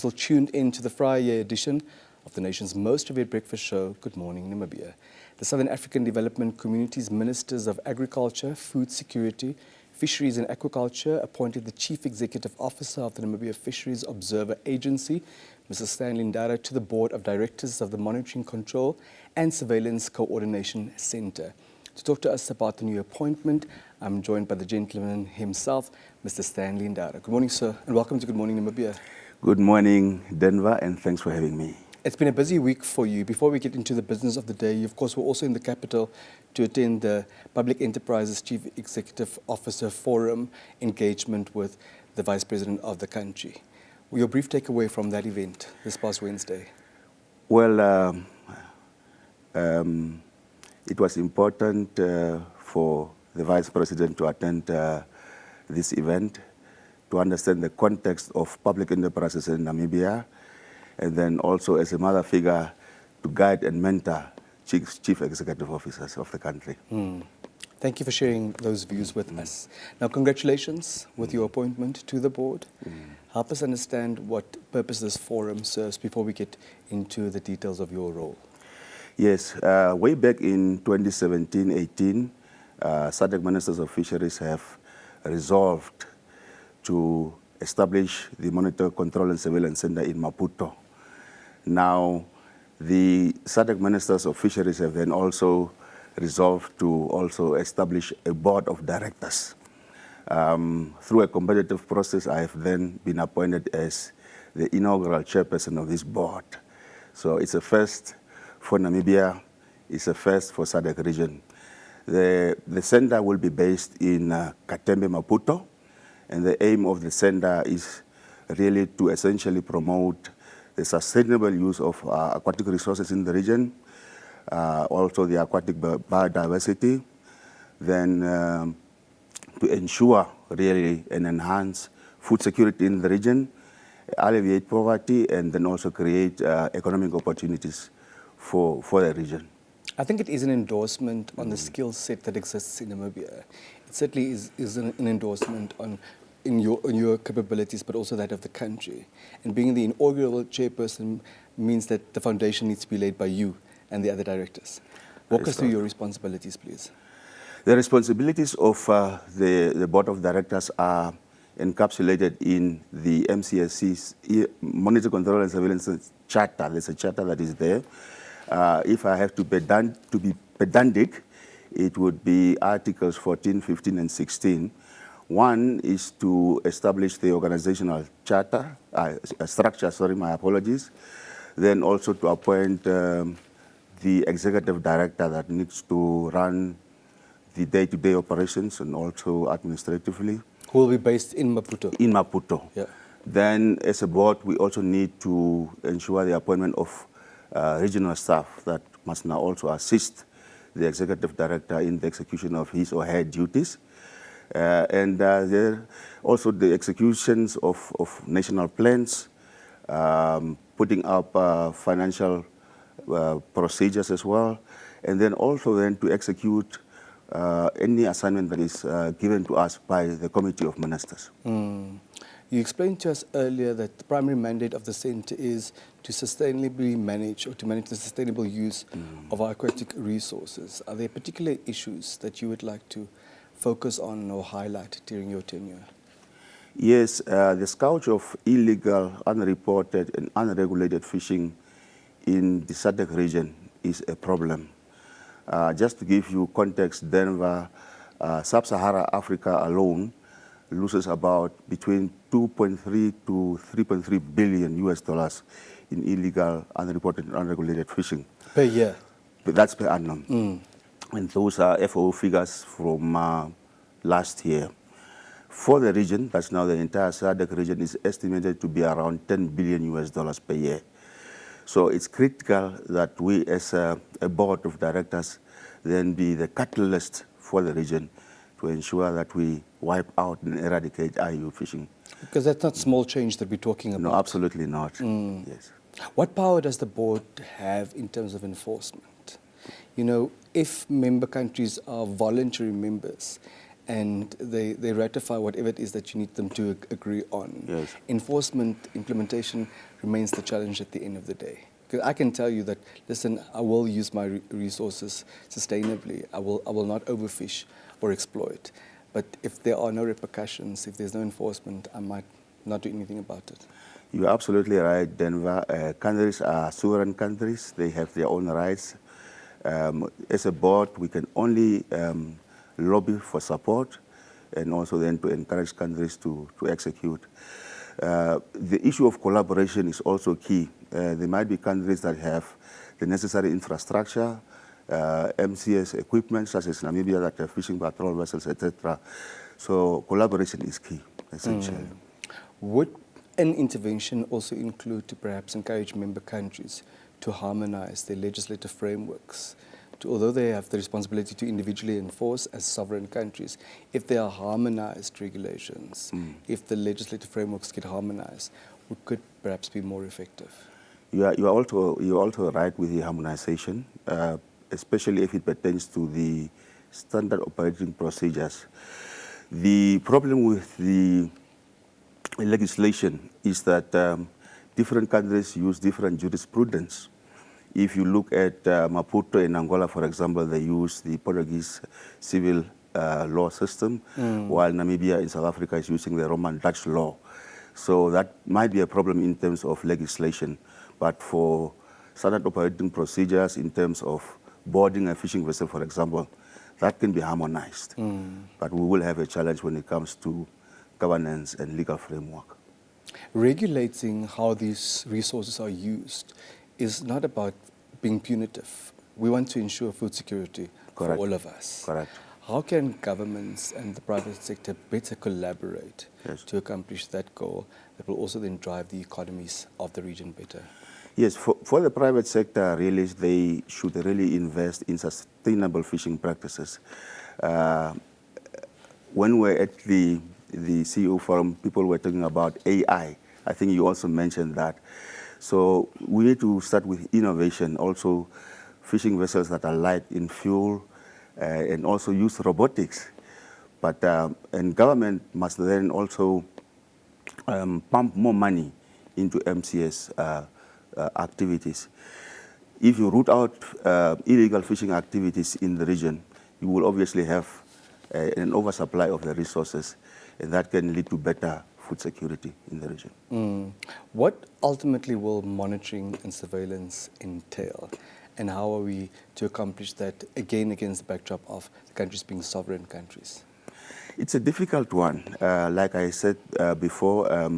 Still tuned in to the Friday edition of the nation's most revered breakfast show, Good Morning Namibia. The Southern African Development Community's Ministers of Agriculture, Food Security, Fisheries and Aquaculture appointed the Chief Executive Officer of the Namibia Fisheries Observer Agency, Mr. Stanley Ndara, to the Board of Directors of the Monitoring Control and Surveillance Coordination Center. To talk to us about the new appointment, I'm joined by the gentleman himself, Mr. Stanley Ndara. Good morning, sir, and welcome to Good Morning Namibia. Good morning, Denver, and thanks for having me. It's been a busy week for you. Before we get into the business of the day, you, of course, were also in the capital to attend the Public Enterprises Chief Executive Officer Forum engagement with the Vice President of the country. Your brief takeaway from that event this past Wednesday? Well, it was important for the Vice President to attend this event, to understand the context of public enterprises in Namibia, and then also as a mother figure to guide and mentor chief executive officers of the country. Thank you for sharing those views with us. Now, congratulations with your appointment to the board. Help us understand what purpose this forum serves before we get into the details of your role. Yes, way back in 2017-18, SADC Ministers of Fisheries have resolved to establish the Monitor, Control and Surveillance Center in Maputo. Now, the SADC Ministers of Fisheries have then also resolved to also establish a board of directors. Through a competitive process, I have then been appointed as the inaugural chairperson of this board. So it's a first for Namibia, it's a first for SADC region. The center will be based in Katembe, Maputo. And the aim of the center is really to essentially promote the sustainable use of aquatic resources in the region, also the aquatic biodiversity, then to ensure really and enhance food security in the region, alleviate poverty, and then also create economic opportunities for the region. I think it is an endorsement on the skill set that exists in Namibia. It certainly is an endorsement in your capabilities, but also that of the country. And being the inaugural chairperson means that the foundation needs to be laid by you and the other directors. Walk us through your responsibilities, please. The responsibilities of the board of directors are encapsulated in the MCSC's Monitor, Control and Surveillance Charter. There's a charter that is there. If I have to be pedantic, it would be Articles 14, 15, and 16. One is to establish the organizational charter, structure, my apologies. Then also to appoint the executive director that needs to run the day-to-day operations and also administratively. Who will be based in Maputo? In Maputo. Yeah. Then as a board, we also need to ensure the appointment of regional staff that must now also assist the executive director in the execution of his or her duties. And there also the executions of national plans, putting up financial procedures as well, and then also then to execute any assignment that is given to us by the Committee of Ministers. You explained to us earlier that the primary mandate of the center is to sustainably manage or to manage the sustainable use of our aquatic resources. Are there particular issues that you would like to focus on or highlight during your tenure? Yes, the scourge of illegal, unreported and unregulated fishing in the SADC region is a problem. Just to give you context, Denver, Sub-Saharan Africa alone loses about between 2.3 to 3.3 billion US dollars in illegal, unreported and unregulated fishing. Per year? That's per annum. And those are FOO figures from last year. For the region, that's now the entire SADC region, is estimated to be around 10 billion US dollars per year. So it's critical that we as a board of directors then be the catalyst for the region to ensure that we wipe out and eradicate IUU fishing. Because that's not small change that we're talking about. No, absolutely not. Yes. What power does the board have in terms of enforcement? You know, if member countries are voluntary members and they ratify whatever it is that you need them to agree on. Yes. Enforcement, implementation remains the challenge at the end of the day. Because I can tell you that, listen, I will use my resources sustainably. I will not overfish or exploit. But if there are no repercussions, if there's no enforcement, I might not do anything about it. You're absolutely right, Denver. Countries are sovereign countries. They have their own rights. As a board, we can only lobby for support and also then to encourage countries to execute. The issue of collaboration is also key. There might be countries that have the necessary infrastructure, MCS equipment, such as Namibia, that have fishing patrol vessels, etc. So collaboration is key, essentially. Would an intervention also include to perhaps encourage member countries to harmonize their legislative frameworks? Although they have the responsibility to individually enforce as sovereign countries, if there are harmonized regulations, if the legislative frameworks get harmonized, we could perhaps be more effective. You're also right with the harmonization, especially if it pertains to the standard operating procedures. The problem with the legislation is that different countries use different jurisprudence. If you look at Maputo in Angola, for example, they use the Portuguese civil law system, while Namibia in South Africa is using the Roman Dutch law. So that might be a problem in terms of legislation. But for standard operating procedures in terms of boarding a fishing vessel, for example, that can be harmonized. But we will have a challenge when it comes to governance and legal framework. Regulating how these resources are used is not about being punitive. We want to ensure food security for all of us. Correct. How can governments and the private sector better collaborate to accomplish that goal that will also then drive the economies of the region better? Yes, for the private sector, really, they should really invest in sustainable fishing practices. When we're at the CEO forum, people were talking about AI. I think you also mentioned that. So we need to start with innovation, also fishing vessels that are light in fuel, and also use robotics. But and government must then also pump more money into MCS activities. If you root out illegal fishing activities in the region, you will obviously have an oversupply of the resources, and that can lead to better food security in the region. What ultimately will monitoring and surveillance entail, and how are we to accomplish that, again, against the backdrop of the countries being sovereign countries? It's a difficult one. Like I said before,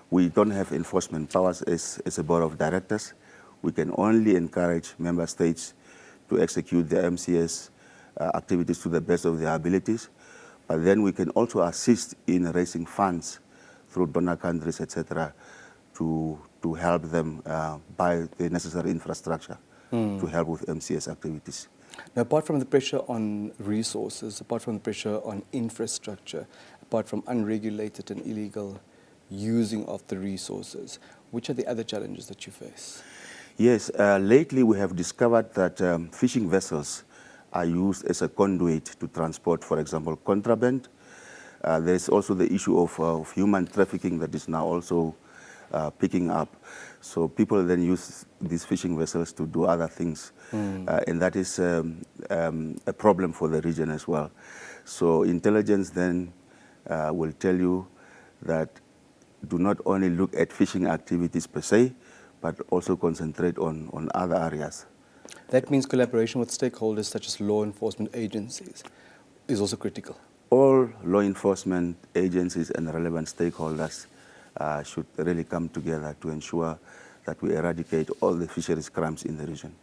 we don't have enforcement powers as a board of directors. We can only encourage member states to execute the MCS activities to the best of their abilities. But then we can also assist in raising funds through donor countries, etc., to help them buy the necessary infrastructure to help with MCS activities. Now, apart from the pressure on resources, apart from the pressure on infrastructure, apart from unregulated and illegal using of the resources, which are the other challenges that you face? Yes, lately we have discovered that fishing vessels are used as a conduit to transport, for example, contraband. There's also the issue of human trafficking that is now also picking up. So people then use these fishing vessels to do other things. And that is a problem for the region as well. So intelligence then will tell you that do not only look at fishing activities per se, but also concentrate on other areas. That means collaboration with stakeholders such as law enforcement agencies is also critical. All law enforcement agencies and relevant stakeholders should really come together to ensure that we eradicate all the fisheries crimes in the region.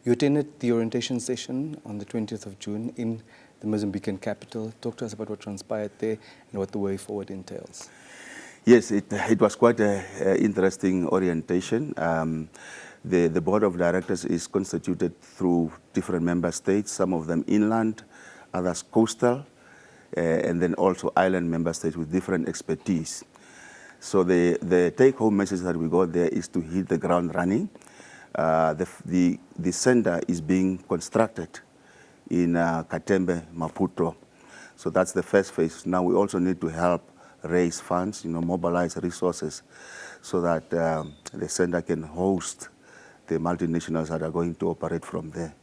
You attended the orientation session on the 20th of June in the Mozambican capital. Talk to us about what transpired there and what the way forward entails. Yes, it was quite an interesting orientation. The board of directors is constituted through different member states, some of them inland, others coastal, and then also island member states with different expertise. So the take-home message that we got there is to hit the ground running. The center is being constructed in Katembe, Maputo. So that's the first phase. Now we also need to help raise funds, mobilize resources so that the center can host the multinationals that are going to operate from there.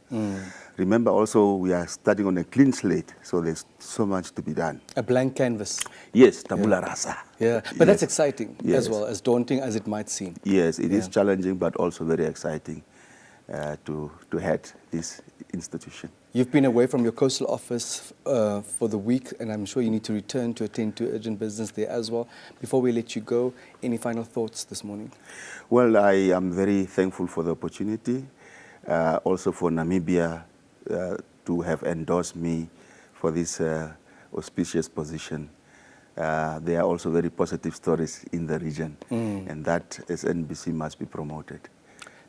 Remember also, we are starting on a clean slate, so there's so much to be done. A blank canvas. Yes, tabula rasa. Yeah, but that's exciting as well, as daunting as it might seem. Yes, it is challenging, but also very exciting to head this institution. You've been away from your coastal office for the week, and I'm sure you need to return to attend to urgent business there as well. Before we let you go, any final thoughts this morning? Well, I am very thankful for the opportunity, also for Namibia to have endorsed me for this auspicious position. There are also very positive stories in the region, and that as NBC must be promoted.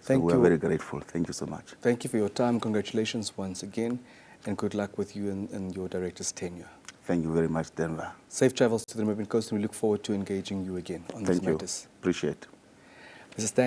So we are very grateful. Thank you so much. Thank you for your time. Congratulations once again, and good luck with you and your director's tenure. Thank you very much, Denver. Safe travels to the Namibian coast, and we look forward to engaging you again on these matters. Thank you. Appreciate it. Mr. Stanley